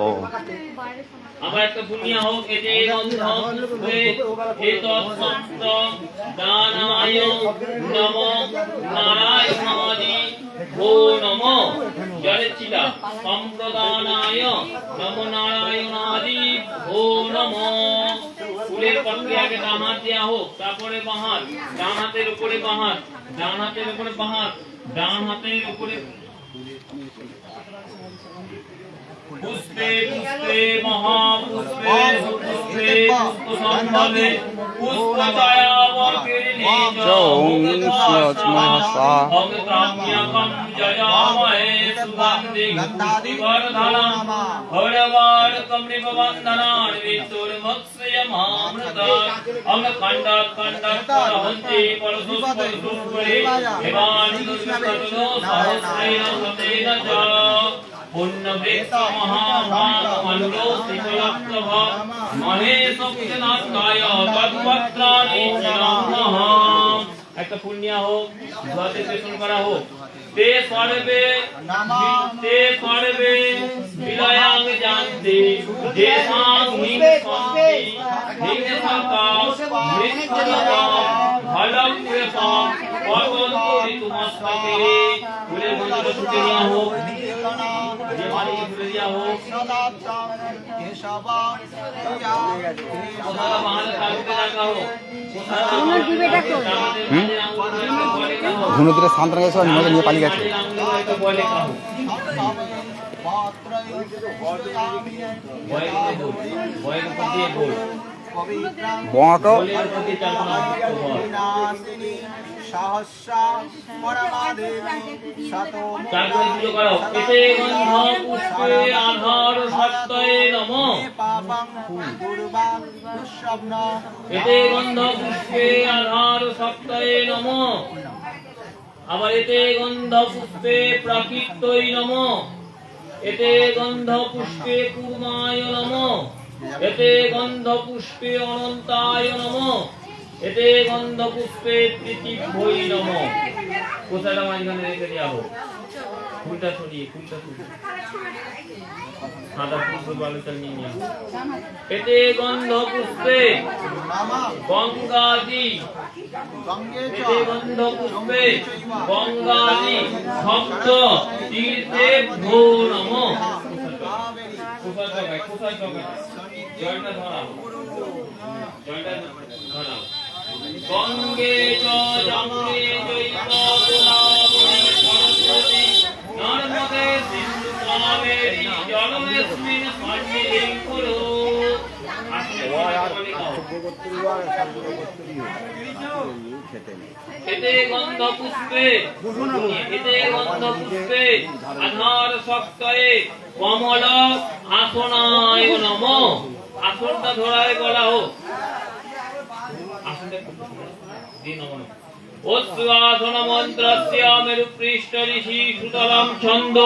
ও আবার একটা পুণ্য হোক এতে গন্ধ পুষ্পে এতৎসন্ত দানায় নমো নারায়ণাদি ও নমো জড়চিলা সম্প্রদানায় নমো নারায়ণাদি ও নমো। ফুলের পত্রে আগে ডান হাত দেওয়া হোক, তারপরে বাঁ হাত, ডান হাতের উপরে বাঁ হাত, ডান হাতের উপরে বাঁ হাত, ডান হাতের উপরে পুষ্পে পুষ্পে মহাপুষ্পে পুষ্পে পুষ্পসম্ভবে পুষ্পদয়াবর্গিণী অগ্রাম্যকম জয়ামহে সুগন্ধিং পুষ্টিবর্ধনম হরবারকম নিবন্ধনান বিতুর্মৎস্যমামৃতা অঙ্গখণ্ডাৎ খণ্ডাৎ পরহন্তি পরশুষ্পরে হেমানুর্গতনো সহস্রেণ শতেন চ পুণ্যবৃক্ষ মহাভাগমনুরোস্তিকলপ্তভ মহেশোক্তনাথকায় তৎপত্রাণি নমঃ। একটা পুণ্য হোক, ধোয়াতে স্টেশন করা হোক। তে সর্বে বিলয়াং জানতে দেশাং হিংসন্তি হিংসকা মৃত্যুকা ফলং কৃপা পর্বন্ত ঋতুমস্তকে। ফুলের মন্ত্র ছুটে নেওয়া হোক, যে মালিকে ফুলে দেওয়া হোক, কোথাও বাহালে কালকে রাখা হোক, ধুনুদিরে সান্ত্রা গেছে নিয়ে নিয়ে পালিয়ে গেছে। বঁটো এতে গন্ধ পুষ্পে আধার সত্যয়ে নমঃ। এতে গন্ধ পুষ্পে আধার সত্যয়ে নমঃ। আবার এতে গন্ধ পুষ্পে প্রাকৃতয়ে নমঃ। এতে গন্ধ পুষ্পে কুর্মায় নমঃ। এতে গন্ধ পুষ্পে অনন্তায় নমঃ। এতে গন্ধ পুষ্পে তৃতীভ্যৈ নমঃ। কোথাটা মাঝখানে রেখে দেওয়া হোক, ফুলটা সরিয়ে সাদা ফুল বালুটা নিয়ে নেওয়া। এতে গন্ধ পুষ্পে গঙ্গাদি, এতে গন্ধ পুষ্পে গঙ্গাদি সপ্ত তীর্থেভ্যো নমঃ। জয়টা ধরাও, গঙ্গে চ যমুনে চৈব গোদাবরী সরস্বতী নর্মদে সিন্ধু কাবেরী জলমেস্মিন সন্নিধিং কুরু। এতে গন্ধ পুষ্পে আধার শক্তয়ে কমল আসনায় নমঃ। আসনটা ধরায় বলা হোক, ওস্বাসন মন্ত্রস্য মেরুপৃষ্ঠ ঋষি সুতরাং ছন্দ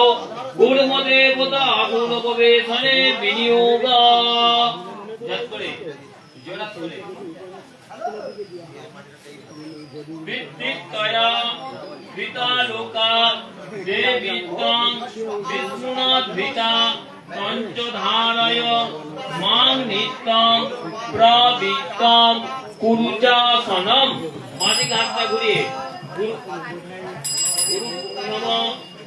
কূর্মদেবতা আগুণোপবেশনে বিনিয়োগ। বিদ্যুৎকয়া বিতালোকা দেবীত্বং বিষ্ণুনাদ্ভিতা পঞ্চধারয় মাং নিত্যং প্রবৃত্তং কুরুচাসনম। মাঝে হাতটা ঘুরিয়ে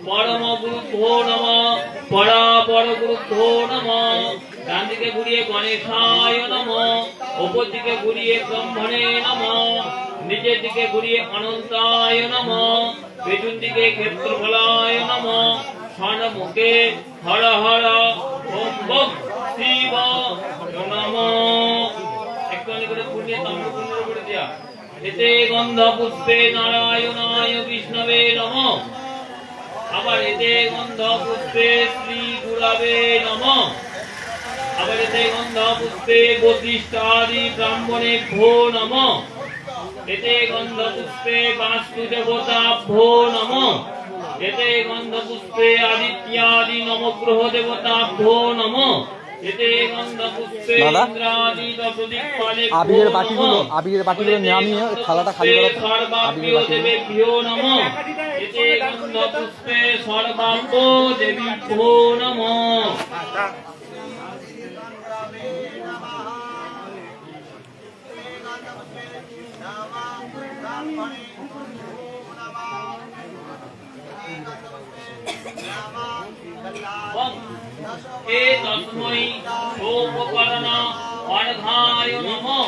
পরম গুরুভ্যো নমঃ পরাপর গুরুভ্যো নমঃ। ডান দিকে ঘুরিয়ে গণেশায় নমঃ, উপর দিকে ঘুরিয়ে ব্রহ্মণে নমঃ, নিচের দিকে ঘুরিয়ে অনন্তায় নমঃ, পেছন দিকে ক্ষেত্রফলায় নমঃ, সম্মুখে হর হর ওম বম শিব নমঃ। একটু করে পুণ্যে তাম্রপুণ্য করে দেয়া। এতে গন্ধ পুষ্পে নারায়ণায় বিষ্ণবে নমঃ। আবার এতে গন্ধ পুষ্পে শ্রী গুরবে নমঃ। আবার এতে গন্ধ পুষ্পে বশিষ্ঠাদি ব্রাহ্মণেভ্যো নমঃ। এতে গন্ধ পুষ্পে বাস্তুদেবতাভ্যো নমঃ। এতে গন্ধ পুষ্পে আদিত্যাদি নবগ্রহ দেবতাভ্যো নমঃ। এতে গন্ধ পুষ্পে ইন্দ্রাদি আবিরের বাটিগুলো নামিয়ে থালাটা খালি করো। সর্বাভ্যো দেবেভ্যো নমঃ। এতে গন্ধ পুষ্পে সর্বাভ্যো দেবীভ্যো নমঃ। এ তস্मै সোপকরণ অর্ধায় নমঃ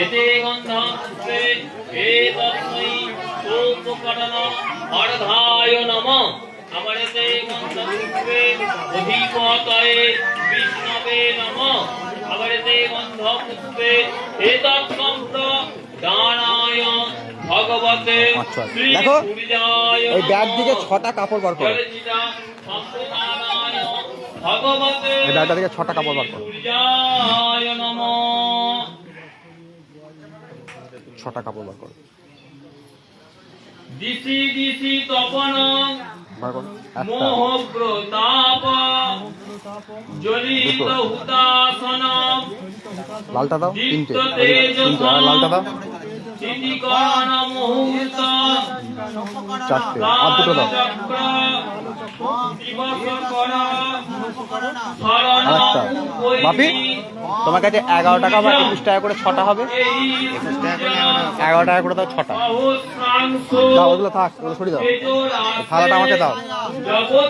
এতে গন্ধম পুষ্পে এ তস্मै সোপকরণ অর্ধায় নমঃ আমরেতে গন্ধম পুষ্পে অধিপতয়ে বিষ্ণবে নমঃ আমরেতে গন্ধম পুষ্পে এতৎ সম্প্র দানায় ভগবতে আচ্ছা, শ্রী দেখো, সূর্যায় এই ব্যাগ থেকে 6টা কাপড় বার করো। ভগবতে এই ব্যাগটা থেকে 6টা কাপড় বার করো। সূর্যায় নমঃ 6টা কাপড় বার করো। দিশি দিশি তপন বার করো। একটা, মোহগ্রতাপ জ্বলিত হুতাসন লালটা দাও, 3টে। দীপ্ততে 3টে, আর লালটা দাও, চিতিকরণ মুহূর্ত 4টে। আর 2টো দাও। চক্র দিবসকর আরেকটা। বাপি, তোমার কাছে 11 টাকা বা 21 টাকা করে 6টা হবে। 11 টাকা করে দাও 6টা। দাও, ওগুলো থাক, ওগুলো সরিয়ে দাও। থালাটা আমাকে দাও।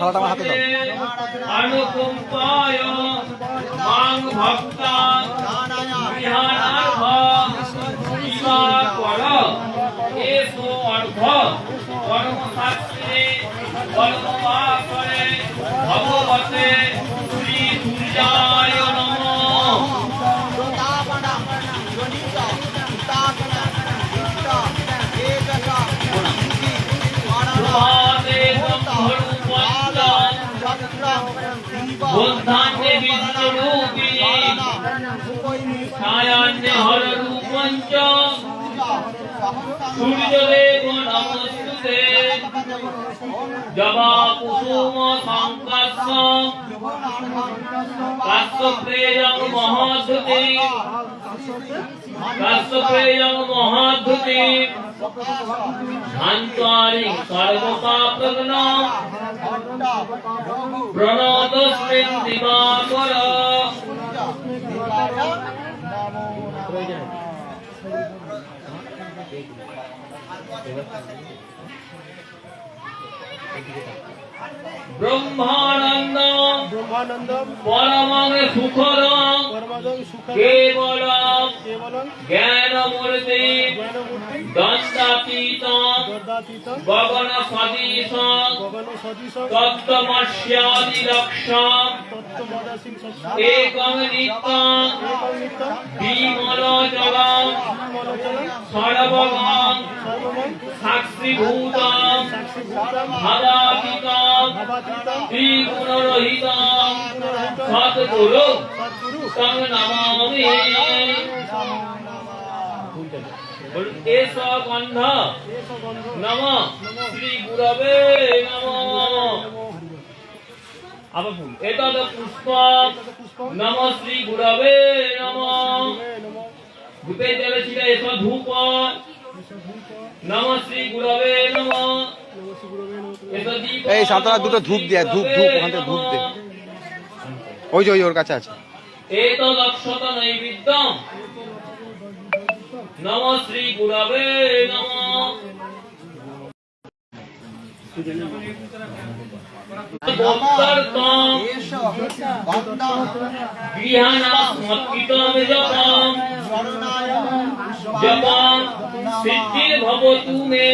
থালাটা আমার হাতে দাও। অনুকম্পায় মাং ভক্তা বিহানার্থ বিবা কর এসো অর্থ কর্মশাস্ত্রে কর্মবাসরে ভগবতে শ্রী সূর্যায় নমঃ বুদ্ধান্তে বিশ্বরূপিণী ছায়ান্তে হররূপঞ্চ সূর্যদেব নমস্তুতে জবা কুসুম সংকাশ কাশ্যপ্রেয়ং মহাধুতি কাশ্যপ্রেয়ং মহাধুতি ধান্ত্বারি সর্বপাপগ্ন প্রণতস্মিন দিবাকর ব্রহ্মানন্দ পরমং সুখদং কেবলং জ্ঞানমূর্তি দণ্ডাতীতং গগন সদৃশং তত্ত্বমস্যাদিলক্ষং একং নিত্যং বিমলজলং সর্বগং সাক্ষীভূতং ভাবাতীতং ত্রিগুণরহিতং সদ্গুরু তং নমামি এস গন্ধ নমঃ শ্রী গুরবে নমঃ আবার ভুল এতদ পুষ্প নমঃ শ্রী গুরবে নমঃ ধূপে জলে ছিল এস ধূপ নমঃ শ্রী গুরবে নমঃ এস দীপ এই সান্তনা, 2টো ধূপ দিয়ে, ধূপ ওখান থেকে ধূপ দে। ওই যে ওর কাছে আছে। এতদ অক্ষত নৈবেদ্যম নমঃ শ্রী গুরবে নমঃ ভক্তার্থম গৃহাণাস্মৎকৃতম জপম জপম সিদ্ধির্ভবতু মে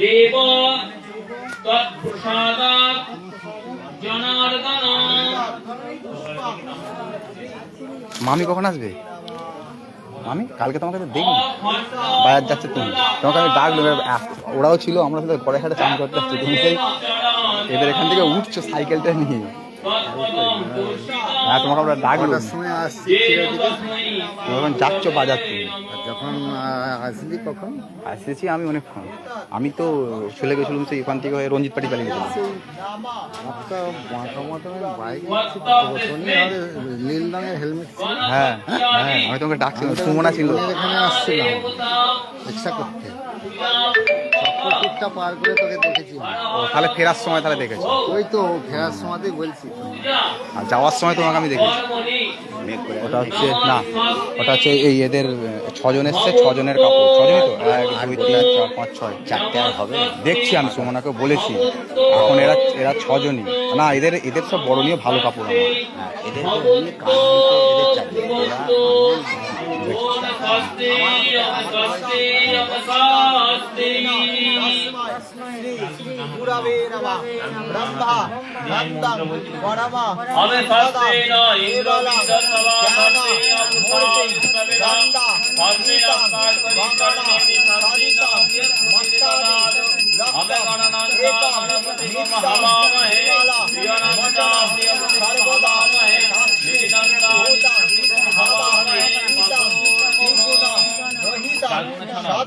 দেব তৎপ্রসাদাৎ জনার্দন। মামি কখন আসবে? মামি কালকে তোমাকে তো দেখিনি, বাজার যাচ্ছে তুমি, তোমাকে আমি ডাকলো, ওরাও ছিল, আমরা সাথে ঘরে ঘাটে চান করতে যাচ্ছি, তুমি সেই এবার এখান থেকে উঠছো সাইকেলটা নিয়ে। হ্যাঁ, তোমাকে আমরা ডাকলো, সময় আসছি যখন যাচ্ছ বাজার তুমি। যখন আসলি কখন আসতেছি আমি অনেকক্ষণ। আমি তো চলে গেছিলাম সেই এখান থেকে হয়ে রঞ্জিত পাটি পালিয়ে গেছিলাম। একটা বাঁকা মতনের বাইক আর নীল রঙের হেলমেট ছিল। হ্যাঁ হ্যাঁ, আমি তোমাকে ডাকছিলাম, সুমনা ছিল। এখানে আসছিলাম রিক্সা করতে, ঠাকুরটা পার করে তোকে দেখেছি। ও তাহলে ফেরার সময় তাহলে দেখেছি, ওই তো ফেরার সময়তেই বলছি। আর যাওয়ার সময় তোমাকে আমি দেখেছি। ওটা হচ্ছে না, ওটা হচ্ছে এই এদের 6 জন এসছে, 6 জনের কাপড়, 6 জনই তো, 1 2 3 4 5 6 4টে আর হবে দেখছি। আমি সুমনাকে বলেছি এখন এরা 6 জনই না, এদের সব বরণীয় ভালো কাপড় আমার। এদের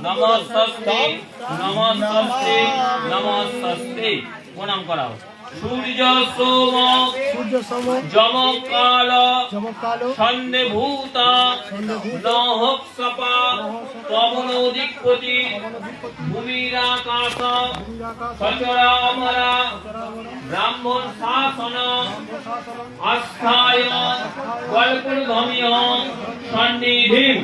নমস্তে নমস্তে নমস্তে প্রণাম করাও। সূর্য সোম যমকাল সন্দেভূতা নহঃসপা পবনোদিক্পতি ভূমিরাকাশ সচরামরা ব্রাহ্মণ শাসন আস্থায় কল্পধমিয় সন্নিধিম।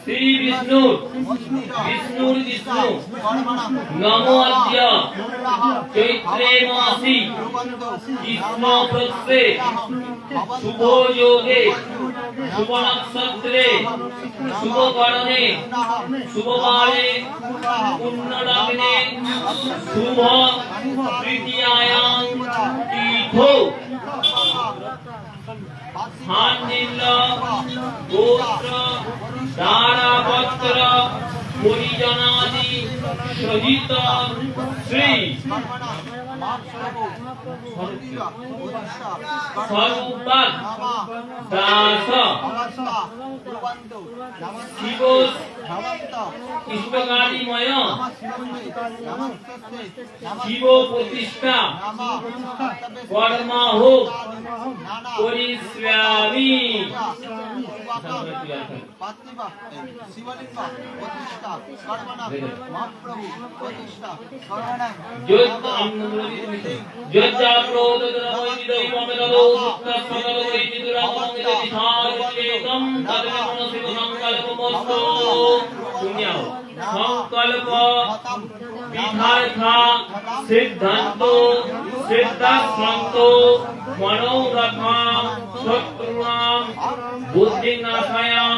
শ্রী বিষ্ণুর বিষ্ণু নমো অদ্য চৈত্রে মাসি কৃষ্ণ পক্ষে শুভ যোগে শুভ নক্ষত্রে শুভ করণে শুভ বারে পুণ্য লগ্নে শুভ তৃতীয়ায়াং তীর্থ স্থাননিল গোত্র দ্বারাপত্র পরিজনাদি সহিত শ্রী স্বরূপাদ দাস শিব ইষ্টকালীময় শিব প্রতিষ্ঠা কর্মা হোক পরিশ্রামী সংকল্প বিধার্থা সিদ্ধান্ত সিদ্ধান্ত মনোরথা শত্রুণাং বুদ্ধিনাশায়াং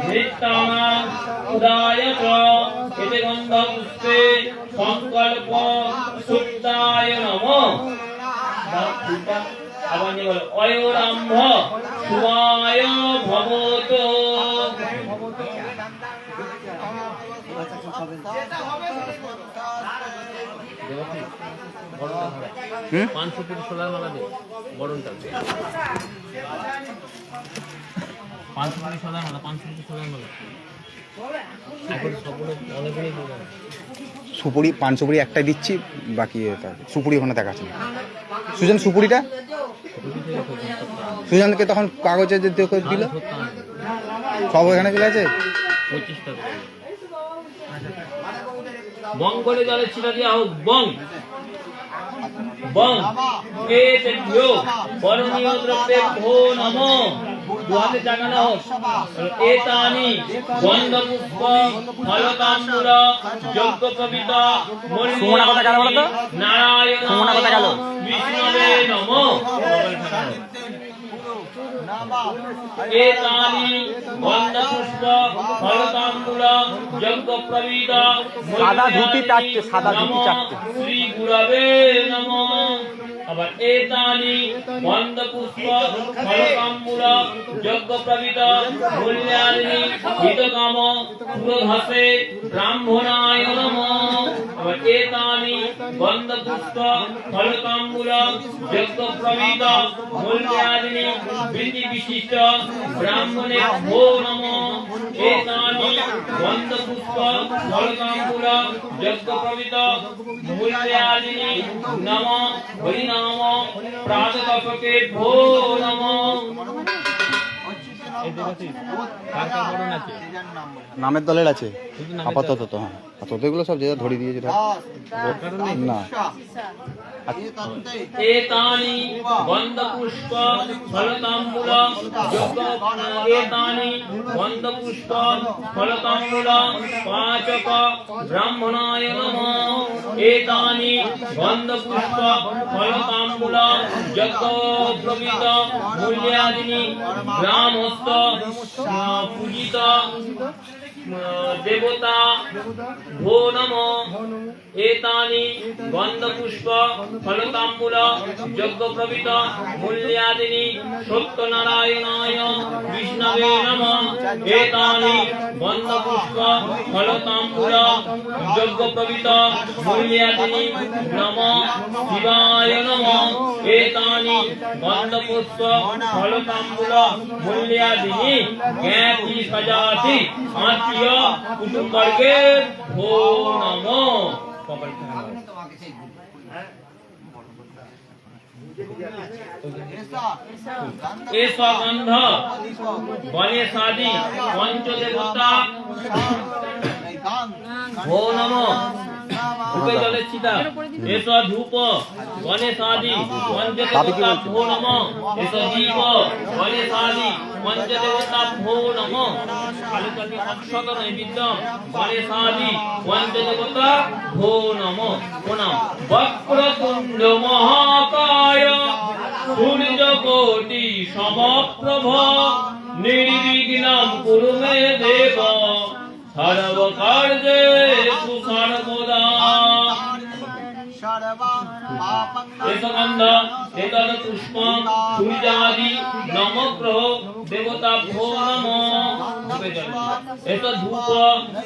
মৃত্যানাং উদায়চ এতে গন্ধপুষ্পে সংকল্প শুদ্ধায় নমঃ। আবার নিয়ে বলো অয়োরাম্ভ শুভায় ভবতো। সুপুরি পান সুপুরি একটাই দিচ্ছি, বাকি সুপুরি ওখানে দেখাচ্ছে না। সুজন সুপুরিটা সুজনকে তখন কাগজে যে দিল সব এখানে চলে আছে। বং করে জলে ছিটা দিয়া হোক বং বং এতেভ্যো বরণীয় দ্রব্যেভ্যো নমঃ। দুহাতে জাগানো হোক। এতানি গন্ধপুষ্প ফলতাম্বুর যজ্ঞোপবীত নারায়ণ বিষ্ণবে নমঃ। এতানি গন্ধপুষ্প ফলতাম্বুর যজ্ঞোপবীত সাদা ধুতি চারটে, সাদা ধুতি চারটে। শ্রী গুরবে নমঃ। আবার এতানি গন্ধপুষ্প ফলতাম্বুর যজ্ঞোপবীত মূল্যানি হিতকাম পুরোধাসে ব্রাহ্মণায় নমঃ। एतानि गन्धपुष्प फलताम्बूल यज्ञ प्रवीत मूल्यादीनि विधि विशिष्ट ब्राह्मणे भो नमो एतानि गन्धपुष्प फलताम्बूल यज्ञ प्रवीत मूल्यादीनि नमो हरिनाम प्रातःतपके भो नमो। নামের দলের আছে আপাতত তো, হ্যাঁ আর তোদের গুলো সব যে যা ধরে দিয়েছে না। एतानि गन्धपुष्प फलताम्बूल एतानि गन्धपुष्प फलताम्बूल पाचक ब्राह्मणाय नमः एतानि गन्धपुष्प फलताम्बूल यज्ञ प्रवीत मूल्यादीनि ग्रामस्थ पूजित देवता भो नमो एतानि गन्धपुष्प फलताम्बूल यज्ञ प्रवीत मूल्यादीनि सत्यनारायणाय विष्णवे नमः एतानि गन्धपुष्प फलताम्बूल यज्ञ प्रवीत मूल्यादीनि नमः शिवाय नमः एतानि गन्धपुष्प फलताम्बूल मूल्यादीनि ज्ञाति सजाति आत्मीय कुटुम्बर्गे भो नमो। एषा गन्ध गणेशादि पंचदेवता भो नमो धूपे जले चिता एषा धूप गणेशादि पंचदेवता भो नमो एषा दीप गणेशादि पंचदेवता भो नमो कालिकानि अक्षत नैवेद्यं गणेशादि पंचदेवता भो नमो। प्रणाम। वक्रतुण्ड महाकाय सूर्यकोटि समप्रभ निर्विघ्नं कुरु मे देव सर्वकार्येषु सर्वदा। एतद् पुष्पं सूर्यादि नमग्रह देवताभ्यो नमः। एतद् धूप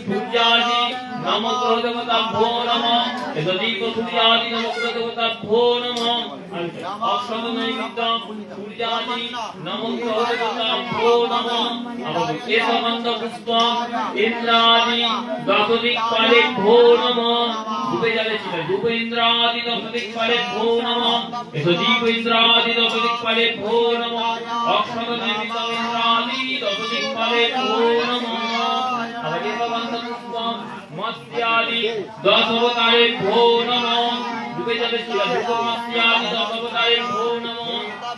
सूर्यादि नमग्रह देवताभ्यो नमः। एतद् दीप सूर्यादि नमग्रह देवताभ्यो नमः। अक्षत नैवेद्यं सूर्यादि नमग्रह देवताभ्यो नमः। एतद् पुष्पं इंद्रादि दशदिक्पालेभ्यो नमः। धूपे जले चिता धूप इंद्रादि दशदिक्पालेभ्यो नमः। एतद् दीप इंद्रादि दशदिक्पालेभ्यो नमः। अक्षत नैवेद्यं इंद्रादि दशदिक्पालेभ्यो नमः। पुष्पं मत्स्यादि दशावतारेभ्यो नमः। धूपे जले चिता धूप मत्स्यादि दशावतारेभ्यो नमः।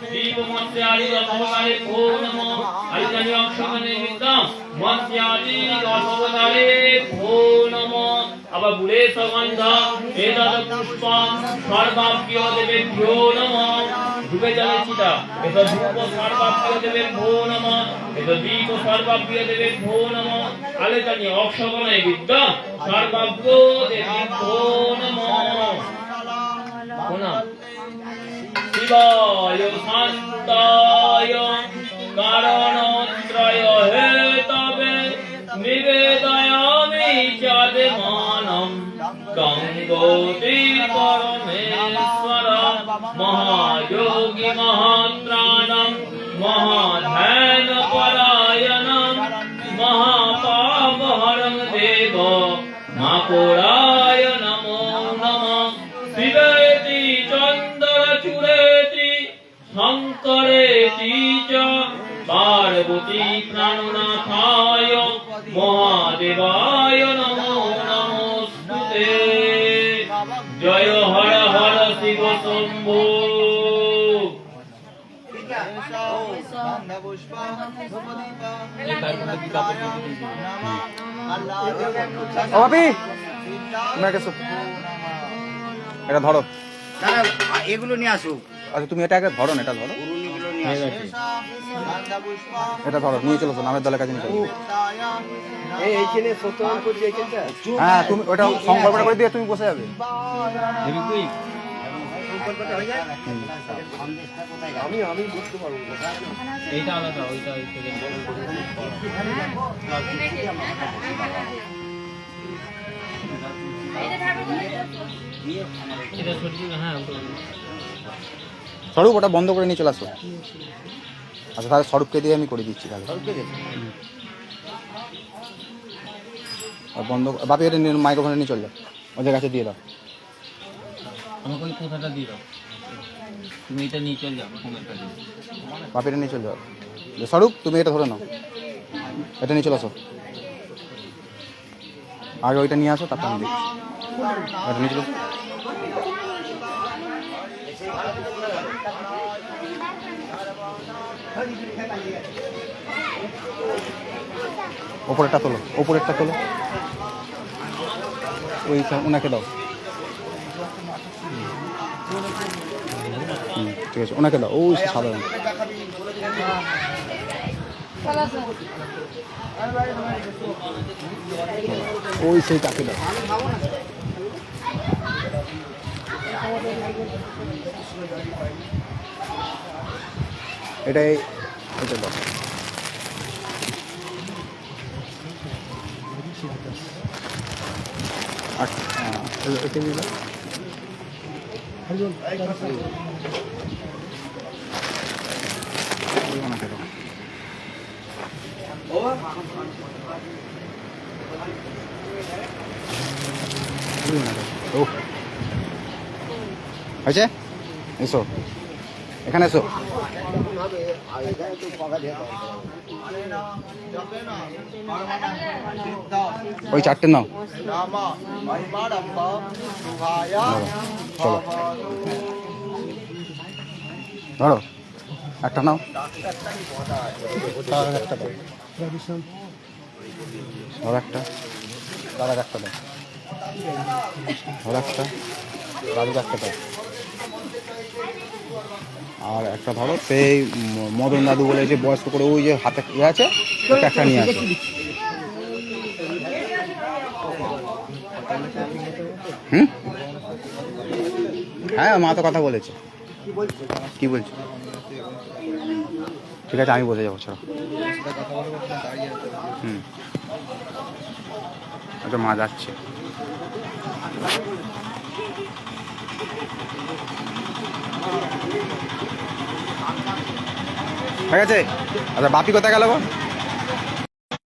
दीप मत्स्यादि दशावतारेभ्यो नमः। आदित्यानि अक्षत नैवेद्यं मत्स्यादि दशावतारेभ्यो नमः। अबा बुले सगंध एतद् पुष्पं सर्वाभ्यो देवेभ्यो नमः। धूपे जले चिता एतद् धूप सर्वाभ्यो देवेभ्यो नमः। एतद् दीप सर्वाभ्यो देवेभ्यो नमः। आदित्यानि अक्षत नैवेद्यं सर्वाभ्यो देवेभ्यो नमः। प्रणाम। शिवाय शान्ताय कारणत्रय हेतवे निवेदयामि चादिमानं गङ्गोत्री परमेश्वर महायोगी महात्राणं महाध्यानपरायणं महापापहरं देव माकोराय नमो नमः। शिवेति चन्द्रचूडेति शङ्करेति च पार्वती प्राणनाथाय महादेवाय नमो नमोस्तुते। जय हर हर शिव शम्भो। বাপি তুমি আগে এটা ধরো, এগুলো নিয়ে আসুক। আচ্ছা তুমি এটা আগে ধরো না, এটা ধরো, এটা ধরো নিয়ে চলো নামের দলের কাছে নিয়ে চলো। হ্যাঁ তুমি ওটা সংকল্পটা করে দিয়ে তুমি বসে যাবে। আমি বুঝতে পারবো এইটা আলাদা ওইটা ওই থেকে এটা সত্যি হ্যাঁ স্বরূপ ওটা বন্ধ করে নিয়ে চলে আসো। আচ্ছা তাহলে স্বরূপকে দিয়ে আমি করে দিচ্ছি তাহলে। আর বন্ধ বাপি এটা মাইক্রোফোনে নিয়ে চলে যাও, ওদের কাছে দিয়ে দাও। আমাকে ওই কথাটা দিয়ে দাও, তুমি এটা নিয়ে চল যাও ফোনটা দিয়ে। বাপি এটা নিয়ে চলে যাও। স্বরূপ তুমি এটা ধরে নাও, এটা নিয়ে চলে আসো। আগে ওইটা নিয়ে আসো, তারপর আমি দেখছি। এটা নিয়ে চলে আসো। ওপরেরটা তোলো, ওপরেরটা তোলো, ওই ওনাকে দাও। ঠিক আছে, ওনাকে দাও। ও সাধারণ ওই সেই কাকে দাও। এটাই এটা দাও। আচ্ছা এটা দিয়ে দাও। ওনাকে দাও। ও হয়েছে, এসো এখানে এসো। ওই চারটে নাও, চলো ধরো একটা নাও, একটা দাও, ধরো একটা, দাদা একটা দাও, ধরো একটা, দাদু একটা দাও, আর একটা ধরো সেই মদন দাদু বলে যে বয়স্ক করে ওই যে হাতে ইয়ে আছে, ওটা একটা নিয়ে আসো। হুম হ্যাঁ মা তো কথা বলেছে। কি বলছো? ঠিক আছে আমি বসে যাবো, চলো। আচ্ছা মা যাচ্ছে। ঠিক আছে, আচ্ছা বাপি কোথায় গেল গো?